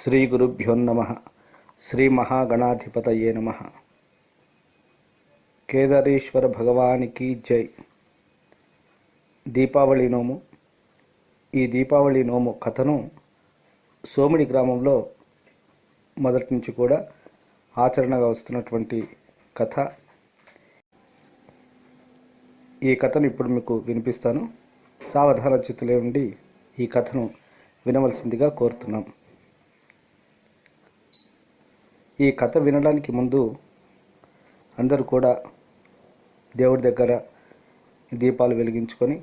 శ్రీ గురుభ్యో నమః. శ్రీ మహాగణాధిపతయే నమః. కేదారేశ్వర భగవానికి జై. దీపావళి నోము. ఈ దీపావళి నోము కథను సోమిడి గ్రామంలో మొదటి నుంచి కూడా ఆచరణగా వస్తున్నటువంటి కథ. ఈ కథను ఇప్పుడు మీకు వినిపిస్తాను. సావధాన చిత్తులే ఉండి ఈ కథను వినవలసిందిగా కోరుతున్నాం. ఈ కథ వినడానికి ముందు అందరూ కూడా దేవుడి దగ్గర దీపాలు వెలిగించుకొని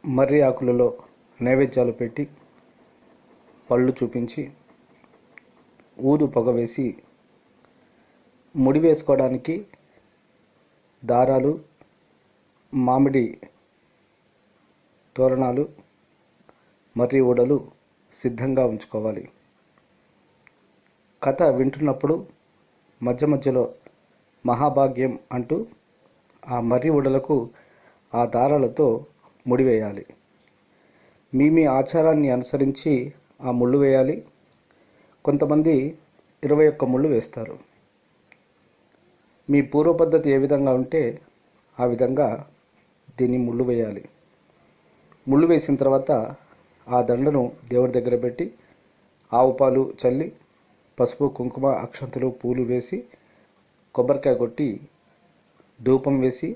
మర్రి ఆకులలో నైవేద్యాలు పెట్టి పళ్ళు చూపించి ఊదు పొగ వేసి ముడి వేసుకోవడానికి దారాలు, మామిడి తోరణాలు, మర్రి ఊడలు సిద్ధంగా ఉంచుకోవాలి. కథ వింటున్నప్పుడు మధ్య మధ్యలో మహాభాగ్యం అంటూ ఆ మర్రి ఊడలకు ఆ దారాలతో ముడివేయాలి. మీ ఆచారాన్ని అనుసరించి ఆ ముళ్ళు వేయాలి. కొంతమంది 21 ముళ్ళు వేస్తారు. మీ పూర్వ పద్ధతి ఏ విధంగా ఉంటే ఆ విధంగా దీన్ని ముళ్ళు వేయాలి. ముళ్ళు వేసిన తర్వాత ఆ దండను దేవుడి దగ్గర పెట్టి ఆవు పాలు చల్లి పసుపు, కుంకుమ, అక్షంతలు, పూలు వేసి కొబ్బరికాయ కొట్టి ధూపం వేసి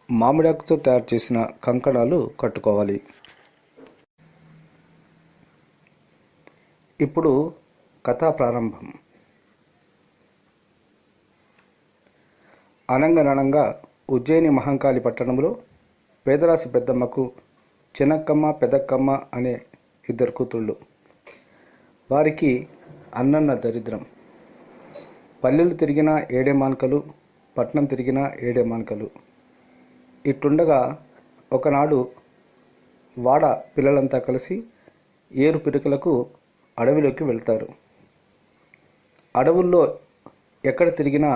మామిడాకుతో తయారు చేసిన కంకణాలు కట్టుకోవాలి. ఇప్పుడు కథా ప్రారంభం. అనంగననంగా ఉజ్జయిని మహంకాళి పట్టణంలో పేదరాశి పెద్దమ్మకు చిన్నక్కమ్మ, పెదక్కమ్మ అనే 2 కూతుళ్ళు. వారికి అన్నన్న దరిద్రం. పల్లెలు తిరిగిన ఏడే మాన్కలు, పట్నం తిరిగిన ఏడే మాన్కలు. ఇట్టుండగా ఒకనాడు వాడ పిల్లలంతా కలిసి ఏరు పిరుకలకు అడవిలోకి వెళ్తారు. అడవుల్లో ఎక్కడ తిరిగినా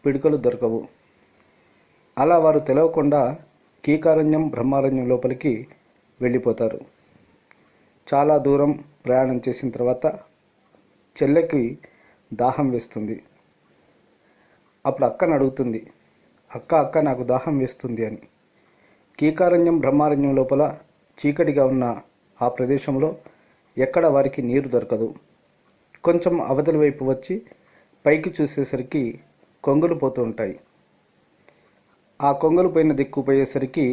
పిడుకలు దొరకవు. అలా వారు తెలవకుండా కీకారణ్యం, బ్రహ్మారణ్యం లోపలికి వెళ్ళిపోతారు. చాలా దూరం ప్రయాణం చేసిన తర్వాత చెల్లెకి దాహం వేస్తుంది. అప్పుడు అక్కను అడుగుతుంది, అక్క నాకు దాహం వేస్తుంది అని. కీకారణ్యం, బ్రహ్మారణ్యం లోపల చీకటిగా ఉన్న ఆ ప్రదేశంలో ఎక్కడ వారికి నీరు దొరకదు. కొంచెం అవతలి వైపు వచ్చి పైకి చూసేసరికి కొంగలు పోతూ ఉంటాయి. ఆ కొంగలు పోయిన దిక్కు పోయేసరికి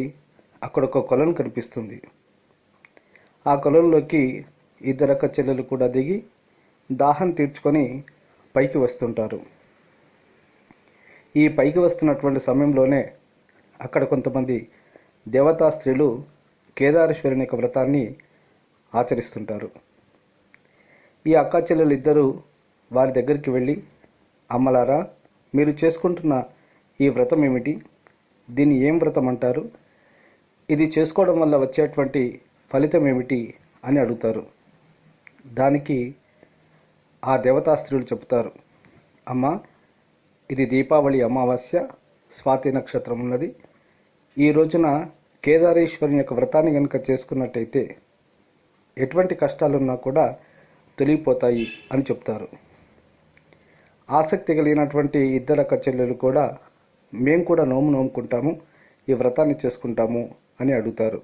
అక్కడ ఒక కొలను కనిపిస్తుంది. ఆ కొలంలోకి 2 అక్క చెల్లెలు కూడా దిగి దాహం తీర్చుకొని పైకి వస్తుంటారు. ఈ పైకి వస్తున్నటువంటి సమయంలోనే అక్కడ కొంతమంది దేవతా స్త్రీలు కేదారేశ్వరుని యొక్క వ్రతాన్ని ఆచరిస్తుంటారు. ఈ అక్కా చెల్లెలు ఇద్దరు వారి దగ్గరికి వెళ్ళి, అమ్మలారా, మీరు చేసుకుంటున్న ఈ వ్రతం ఏమిటి? దీన్ని ఏం వ్రతం అంటారు? ఇది చేసుకోవడం వల్ల వచ్చేటువంటి ఫలితం ఏమిటి అని అడుగుతారు. దానికి ఆ దేవతా స్త్రీలు చెబుతారు, అమ్మ, ఇది దీపావళి అమావాస్య, స్వాతి నక్షత్రం ఉన్నది. ఈ రోజున కేదారేశ్వరుని యొక్క వ్రతాన్ని కనుక చేసుకున్నట్టయితే ఎటువంటి కష్టాలున్నా కూడా తొలగిపోతాయి అని చెప్తారు. ఆసక్తి కలిగినటువంటి 2 అక్క చెల్లెలు కూడా మేము కూడా నోముకుంటాము, ఈ వ్రతాన్ని చేసుకుంటాము అని అడుగుతారు.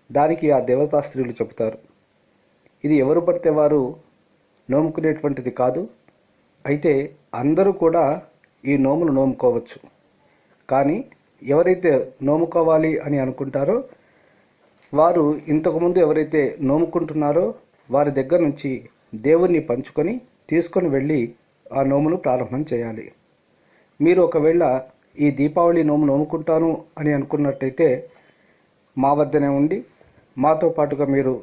దానికి ఆ దేవతా స్త్రీలు చెబుతారు, ఇది ఎవరు పడితే వారు నోముకునేటువంటిది కాదు. అయితే అందరూ కూడా ఈ నోములు నోముకోవచ్చు. కానీ ఎవరైతే నోముకోవాలి అని అనుకుంటారో వారు ఇంతకుముందు ఎవరైతే నోముకుంటున్నారో వారి దగ్గర నుంచి దేవుణ్ణి పంచుకొని తీసుకొని వెళ్ళి ఆ నోమును ప్రారంభం చేయాలి. మీరు ఒకవేళ ఈ దీపావళి నోము నోముకుంటాను అని అనుకున్నట్టయితే మా వద్దనే ఉండి మాతో పాటుగా మీరు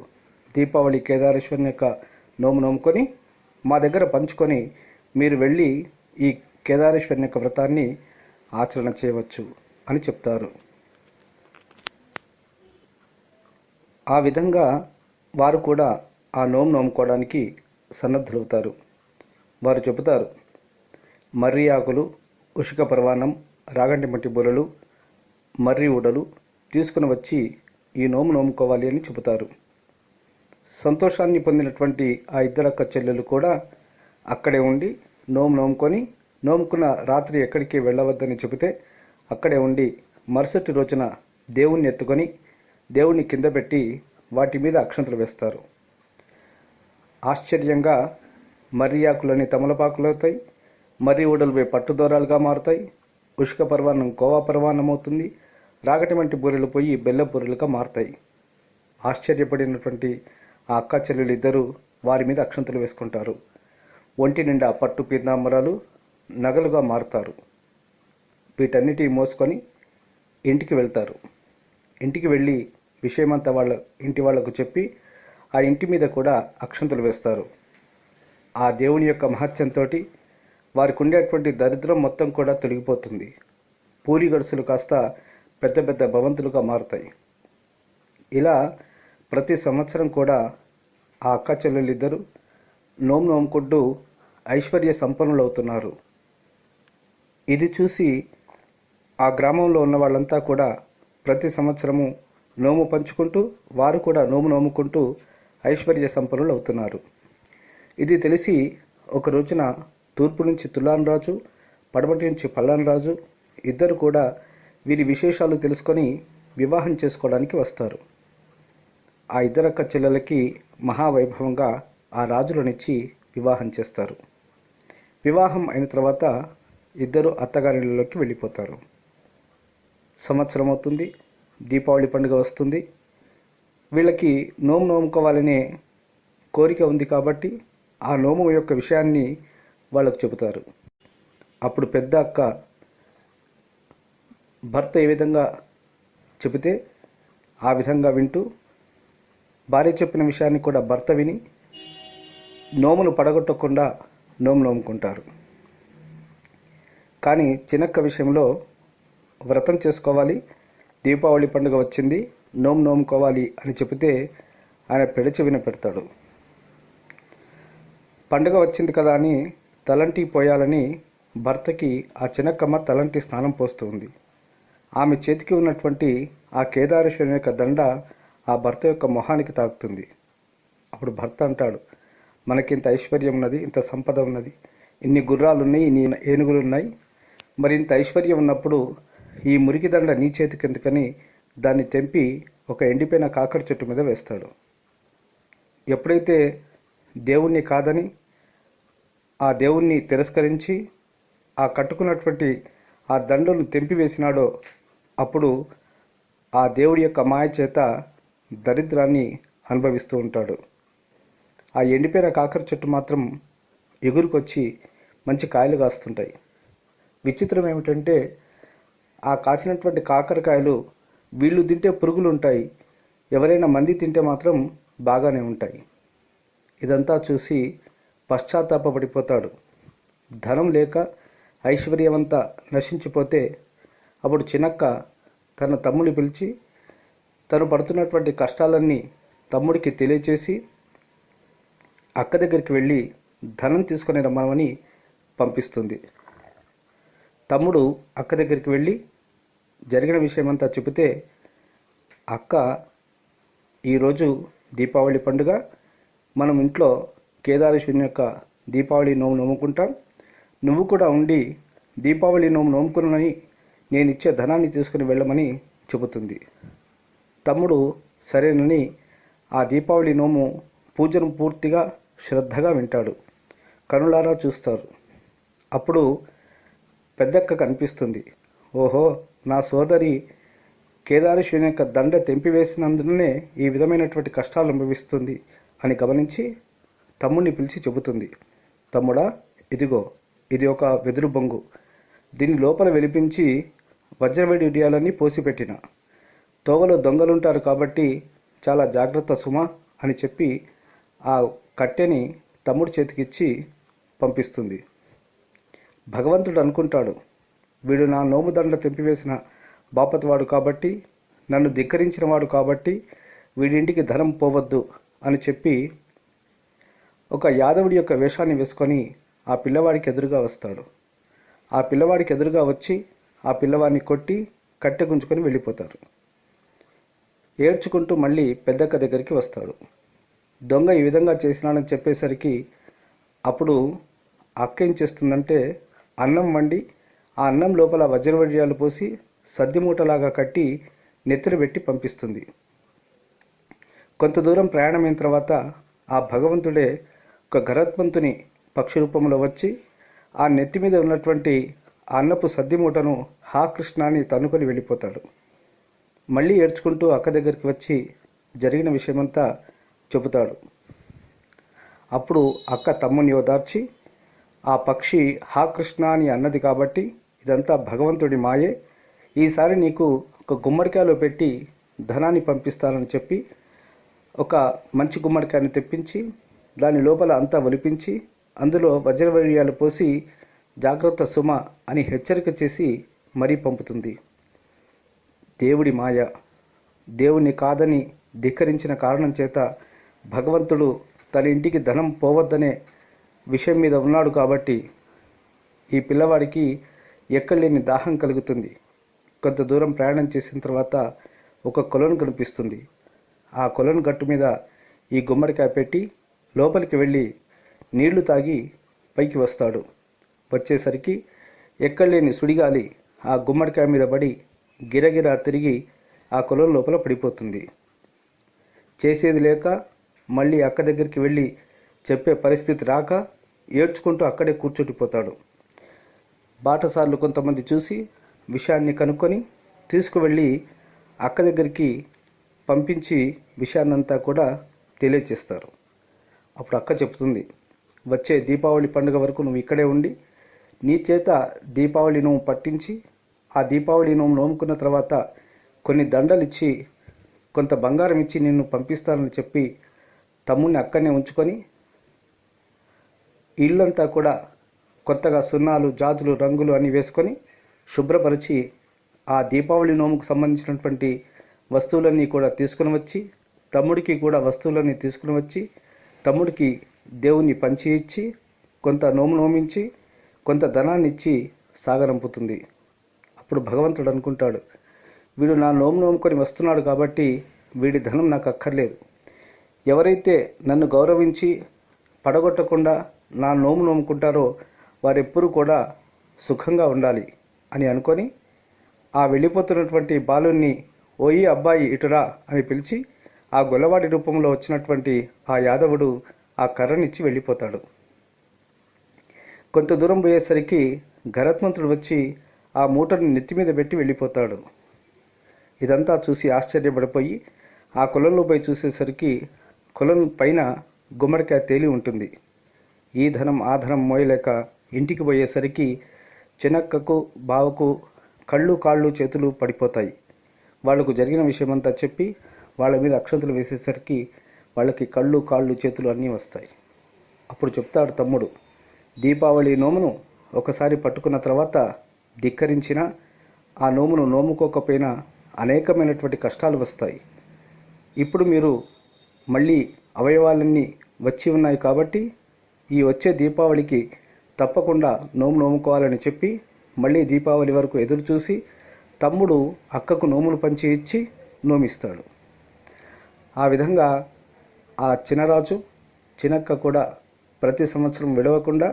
దీపావళి కేదారేశ్వరుని యొక్క నోము నోముకొని మా దగ్గర పంచుకొని మీరు వెళ్ళి ఈ కేదారేశ్వరుని యొక్క వ్రతాన్ని ఆచరణ చేయవచ్చు అని చెప్తారు. ఆ విధంగా వారు కూడా ఆ నోము నోముకోవడానికి సన్నద్ధులవుతారు. వారు చెబుతారు, మర్రి ఆకులు, ఉషిక పర్వాణం, రాగంటి మట్టి బొలలు, మర్రి ఊడలు తీసుకుని వచ్చి ఈ నోము నోముకోవాలి అని చెబుతారు. సంతోషాన్ని పొందినటువంటి ఆ ఇద్దరు అక్క చెల్లెలు కూడా అక్కడే ఉండి నోముకొని నోముకున్న రాత్రి ఎక్కడికి వెళ్ళవద్దని చెబితే అక్కడే ఉండి మరుసటి రోజున దేవుణ్ణి ఎత్తుకొని దేవుణ్ణి కింద పెట్టి వాటి మీద అక్షంతలు వేస్తారు. ఆశ్చర్యంగా మర్రి ఆకులని తమలపాకులవుతాయి, మర్రి ఊడలుపై పట్టుదోరాలుగా మారుతాయి, ఉష్క పర్వాన్నం కోవా పర్వాన్నం అవుతుంది, రాగటి వంటి బూరెలు పోయి బెల్ల బూరెలుగా మారుతాయి. ఆశ్చర్యపడినటువంటి ఆ అక్క చెల్లెలు ఇద్దరు వారి మీద అక్షంతలు వేసుకుంటారు. ఒంటి నిండా పట్టు పీతాంబరాలు నగలుగా మారుతారు. వీటన్నిటి మోసుకొని ఇంటికి వెళ్తారు. ఇంటికి వెళ్ళి విషయమంతా వాళ్ళ ఇంటి వాళ్లకు చెప్పి ఆ ఇంటి మీద కూడా అక్షంతలు వేస్తారు. ఆ దేవుని యొక్క మహత్యంతో వారికి ఉండేటువంటి దరిద్రం మొత్తం కూడా తొలగిపోతుంది. పూరి గడుసులు కాస్త పెద్ద పెద్ద భవంతులుగా మారుతాయి. ఇలా ప్రతి సంవత్సరం కూడా ఆ అక్క చెల్లెలిద్దరూ నోముకుంటూ ఐశ్వర్య సంపన్నులు అవుతున్నారు. ఇది చూసి ఆ గ్రామంలో ఉన్న వాళ్ళంతా కూడా ప్రతి సంవత్సరము నోము పంచుకుంటూ వారు కూడా నోముకుంటూ ఐశ్వర్య సంపన్నులు అవుతున్నారు. ఇది తెలిసి ఒక రోజున తూర్పు నుంచి తులాన్ రాజు, పడమటి నుంచి పల్లాన్ రాజు ఇద్దరు కూడా వీరి విశేషాలు తెలుసుకొని వివాహం చేసుకోవడానికి వస్తారు. ఆ ఇద్దరక్క చెల్లెలకి మహావైభవంగా ఆ రాజులనిచ్చి వివాహం చేస్తారు. వివాహం అయిన తర్వాత ఇద్దరు అత్తగారిలోకి వెళ్ళిపోతారు. సంవత్సరం అవుతుంది, దీపావళి పండుగ వస్తుంది. వీళ్ళకి నోముకోవాలనే కోరిక ఉంది కాబట్టి ఆ నోము యొక్క విషయాన్ని వాళ్ళకు చెబుతారు. అప్పుడు పెద్ద అక్క భర్త ఏ విధంగా చెబితే ఆ విధంగా వింటూ భార్య చెప్పిన విషయాన్ని కూడా భర్త విని నోమును పడగొట్టకుండా నోముకుంటారు. కానీ చిన్నక్క విషయంలో వ్రతం చేసుకోవాలి, దీపావళి పండుగ వచ్చింది, నోముకోవాలి అని చెబితే ఆయన పెడచె విన పెడతాడు. పండుగ వచ్చింది కదా అని తలంటి పోయాలని భర్తకి ఆ చిన్నక్కమ్మ తలంటి స్నానం పోస్తుంది. ఆమె చేతికి ఉన్నటువంటి ఆ కేదారేశ్వరుని యొక్క దండ ఆ భర్త యొక్క మొహానికి తాకుతుంది. అప్పుడు భర్త అంటాడు, మనకింత ఐశ్వర్యం ఉన్నది, ఇంత సంపద ఉన్నది, ఇన్ని గుర్రాలున్నాయి, ఇన్ని ఏనుగులున్నాయి, మరి ఇంత ఐశ్వర్యం ఉన్నప్పుడు ఈ మురికి దండ నీ చేతికి ఎందుకని దాన్ని తెంపి ఒక ఎండిపోయిన కాకర చెట్టు మీద వేస్తాడు. ఎప్పుడైతే దేవుణ్ణి కాదని ఆ దేవుణ్ణి తిరస్కరించి ఆ కట్టుకున్నటువంటి ఆ దండను తెంపివేసినాడో అప్పుడు ఆ దేవుడి యొక్క మాయ చేత దరిద్రాన్ని అనుభవిస్తూ ఉంటాడు. ఆ ఎండిపోయిన కాకర చెట్టు మాత్రం ఎగురుకొచ్చి మంచి కాయలు కాస్తుంటాయి. విచిత్రం ఏమిటంటే ఆ కాసినటువంటి కాకరకాయలు వీళ్ళు తింటే పురుగులు ఉంటాయి, ఎవరైనా మంది తింటే మాత్రం బాగానే ఉంటాయి. ఇదంతా చూసి పశ్చాత్తాపపడిపోతాడు. ధనం లేక ఐశ్వర్యవంతా నశించిపోతే అప్పుడు చిన్నక్క తన తమ్ముని పిలిచి తను పడుతున్నటువంటి కష్టాలన్నీ తమ్ముడికి తెలియచేసి అక్క దగ్గరికి వెళ్ళి ధనం తీసుకొని రమ్మని పంపిస్తుంది. తమ్ముడు అక్క దగ్గరికి వెళ్ళి జరిగిన విషయమంతా చెబితే అక్క, ఈరోజు దీపావళి పండుగ, మనం ఇంట్లో కేదారేశ్వరుని యొక్క దీపావళి నోముకుంటాం, నువ్వు కూడా ఉండి దీపావళి నోముకున్నని నేను ఇచ్చే ధనాన్ని తీసుకుని వెళ్ళమని చెబుతుంది. తమ్ముడు సరేనని ఆ దీపావళి నోము పూజను పూర్తిగా శ్రద్ధగా వింటాడు, కనులారా చూస్తారు. అప్పుడు పెద్దక్క కనిపిస్తుంది. ఓహో, నా సోదరి కేదారేశ్వరుని యొక్క దండ తెంపివేసినందునే ఈ విధమైనటువంటి కష్టాలు అనుభవిస్తుంది అని గమనించి తమ్ముడిని పిలిచి చెబుతుంది. తమ్ముడా, ఇదిగో ఇది ఒక వెదురు బొంగు, దీని లోపల వెలిపించి వజ్రవేడి ఇడియాలన్నీ పోసిపెట్టిన, తోవలో దొంగలుంటారు కాబట్టి చాలా జాగ్రత్త సుమా అని చెప్పి ఆ కట్టెని తమ్ముడి చేతికిచ్చి పంపిస్తుంది. భగవంతుడు అనుకుంటాడు, వీడు నా నోముదండ తెంపివేసిన బాపతివాడు కాబట్టి, నన్ను ధిక్కరించిన వాడు కాబట్టి వీడింటికి ధనం పోవద్దు అని చెప్పి ఒక యాదవుడి యొక్క వేషాన్ని వేసుకొని ఆ పిల్లవాడికి ఎదురుగా వస్తాడు. ఆ పిల్లవాడికి ఎదురుగా వచ్చి ఆ పిల్లవాడిని కొట్టి కట్టె గుంజుకొని వెళ్ళిపోతారు. ఏడ్చుకుంటూ మళ్ళీ పెద్దక్క దగ్గరికి వస్తాడు. దొంగ ఈ విధంగా చేసినాడని చెప్పేసరికి అప్పుడు అక్క ఏం చేస్తుందంటే అన్నం వండి ఆ అన్నం లోపల వజ్రవడ్యాలు పోసి సద్ది మూటలాగా కట్టి నెత్తిన పెట్టి పంపిస్తుంది. కొంత దూరం ప్రయాణమైన తర్వాత ఆ భగవంతుడే ఒక గరుత్మంతుని పక్షి రూపంలో వచ్చి ఆ నెత్తి మీద ఉన్నటువంటి ఆ అన్నపు సద్ది మూటను హా కృష్ణ అని తన్నుకొని వెళ్ళిపోతాడు. మళ్ళీ ఏడ్చుకుంటూ అక్క దగ్గరికి వచ్చి జరిగిన విషయమంతా చెబుతాడు. అప్పుడు అక్క తమ్ముని ఓదార్చి ఆ పక్షి హా కృష్ణ అని అన్నది కాబట్టి ఇదంతా భగవంతుడి మాయే, ఈసారి నీకు ఒక గుమ్మడికాయలో పెట్టి ధనాన్ని పంపిస్తానని చెప్పి ఒక మంచి గుమ్మడికాయని తెప్పించి దాని లోపల అంతా ఒలిపించి అందులో వజ్రవైర్యాలు పోసి జాగ్రత్త సుమ అని హెచ్చరిక చేసి మరీ పంపుతుంది. దేవుడి మాయ. దేవుణ్ణి కాదని ధిక్కరించిన కారణం చేత భగవంతుడు తన ఇంటికి ధనం పోవద్దనే విషయం మీద ఉన్నాడు కాబట్టి ఈ పిల్లవాడికి ఎక్కడలేని దాహం కలుగుతుంది. కొంత దూరం ప్రయాణం చేసిన తర్వాత ఒక కొలను కనిపిస్తుంది. ఆ కొలను గట్టు మీద ఈ గుమ్మడికాయ పెట్టి లోపలికి వెళ్ళి నీళ్లు తాగి పైకి వస్తాడు. వచ్చేసరికి ఎక్కడలేని సుడిగాలి ఆ గుమ్మడికాయ మీద పడి గిరగిరా తిరిగి ఆ కొలను లోపల పడిపోతుంది. చేసేది లేక మళ్ళీ అక్క దగ్గరికి వెళ్ళి చెప్పే పరిస్థితి రాక ఏడ్చుకుంటూ అక్కడే కూర్చుండిపోతాడు. బాటసార్లు కొంతమంది చూసి విషయాన్ని కనుక్కొని తీసుకువెళ్ళి అక్క దగ్గరికి పంపించి విషయాన్నంతా కూడా తెలియచేస్తారు. అప్పుడు అక్క చెప్తుంది, వచ్చే దీపావళి పండుగ వరకు నువ్వు ఇక్కడే ఉండి నీ చేత దీపావళి నోము పట్టించి ఆ దీపావళి నోము నోముకున్న తర్వాత కొన్ని దండలు ఇచ్చి కొంత బంగారం ఇచ్చి నిన్ను పంపిస్తానని చెప్పి తమ్ముడిని అక్కడనే ఉంచుకొని ఇల్లంతా కూడా కొత్తగా సున్నాలు జాజులు రంగులు అన్నీ వేసుకొని శుభ్రపరిచి ఆ దీపావళి నోముకు సంబంధించినటువంటి వస్తువులన్నీ కూడా తీసుకుని వచ్చి తమ్ముడికి కూడా వస్తువులన్నీ తీసుకుని వచ్చి తమ్ముడికి దేవుణ్ణి పంచి ఇచ్చి కొంత నోము నోమించి కొంత ధనాన్ని ఇచ్చి సాగనంపుతుంది. అప్పుడు భగవంతుడు అనుకుంటాడు, వీడు నా నోము నోముకొని వస్తున్నాడు కాబట్టి వీడి ధనం నాకు అక్కర్లేదు. ఎవరైతే నన్ను గౌరవించి పడగొట్టకుండా నా నోము నోముకుంటారో వారెప్పుడూ కూడా సుఖంగా ఉండాలి అని అనుకొని ఆ వెళ్ళిపోతున్నటువంటి బాలుని ఓయి అబ్బాయి ఇటురా అని పిలిచి ఆ గొల్లవాడి రూపంలో వచ్చినటువంటి ఆ యాదవుడు ఆ కర్రనిచ్చి వెళ్ళిపోతాడు. కొంత దూరం పోయేసరికి గరుత్మంతుడు వచ్చి ఆ మూటను నెత్తి మీద పెట్టి వెళ్ళిపోతాడు. ఇదంతా చూసి ఆశ్చర్యపడిపోయి ఆ కొలంలో పోయి చూసేసరికి కొలం పైన గుమ్మడికాయ తేలి ఉంటుంది. ఈ ధనం ఆ ధనం మోయలేక ఇంటికి పోయేసరికి చినక్కకు బావకు కళ్ళు కాళ్ళు చేతులు పడిపోతాయి. వాళ్లకు జరిగిన విషయమంతా చెప్పి వాళ్ళ మీద అక్షంతలు వేసేసరికి వాళ్ళకి కళ్ళు కాళ్ళు చేతులు అన్నీ వస్తాయి. అప్పుడు చెప్తాడు తమ్ముడు, దీపావళి నోమును ఒకసారి పట్టుకున్న తర్వాత ధిక్కరించిన ఆ నోమును నోముకోకపోయినా అనేకమైనటువంటి కష్టాలు వస్తాయి. ఇప్పుడు మీరు మళ్ళీ అవయవాలన్నీ వచ్చి ఉన్నాయి కాబట్టి ఈ వచ్చే దీపావళికి తప్పకుండా నోము నోముకోవాలని చెప్పి మళ్ళీ దీపావళి వరకు ఎదురు చూసి తమ్ముడు అక్కకు నోములు పంచి ఇచ్చి నోమిస్తాడు. ఆ విధంగా ఆ చినరాజు చినక్క కూడా ప్రతి సంవత్సరం విడవకుండా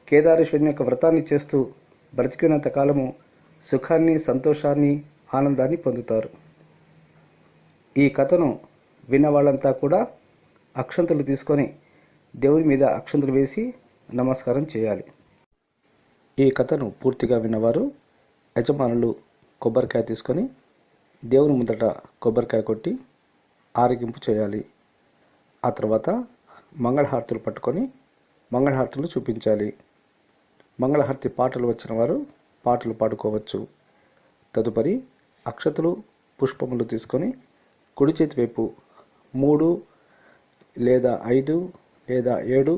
కేదారేశ్వరుని యొక్క వ్రతాన్ని చేస్తూ బ్రతికినంత కాలము సుఖాన్ని సంతోషాన్ని ఆనందాన్ని పొందుతారు. ఈ కథను విన్నవాళ్ళంతా కూడా అక్షంతలు తీసుకొని దేవుని మీద అక్షంతలు వేసి నమస్కారం చేయాలి. ఈ కథను పూర్తిగా విన్నవారు యజమానులు కొబ్బరికాయ తీసుకొని దేవుని ముందట కొబ్బరికాయ కొట్టి ఆరగింపు చేయాలి. ఆ తర్వాత మంగళహారతులు పట్టుకొని మంగళహారతులు చూపించాలి. మంగళహారతి పాటలు వచ్చిన వారు పాటలు పాడుకోవచ్చు. తదుపరి అక్షతలు పుష్పములు తీసుకొని కుడి చేతి వైపు 3 లేదా 5 లేదా 7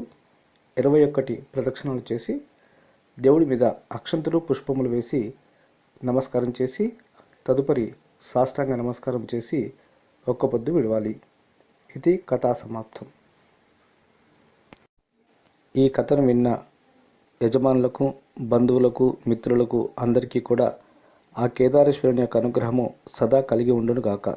21 ప్రదక్షిణలు చేసి దేవుడి మీద అక్షంతలు పుష్పములు వేసి నమస్కారం చేసి తదుపరి సాష్టాంగ నమస్కారం చేసి ఒక్క పొద్దు విడవాలి. ఇది కథా సమాప్తం. ఈ కథను విన్న యజమానులకు బంధువులకు మిత్రులకు అందరికీ కూడా ఆ కేదారేశ్వరుని యొక్క అనుగ్రహము సదా కలిగి ఉండునుగాక.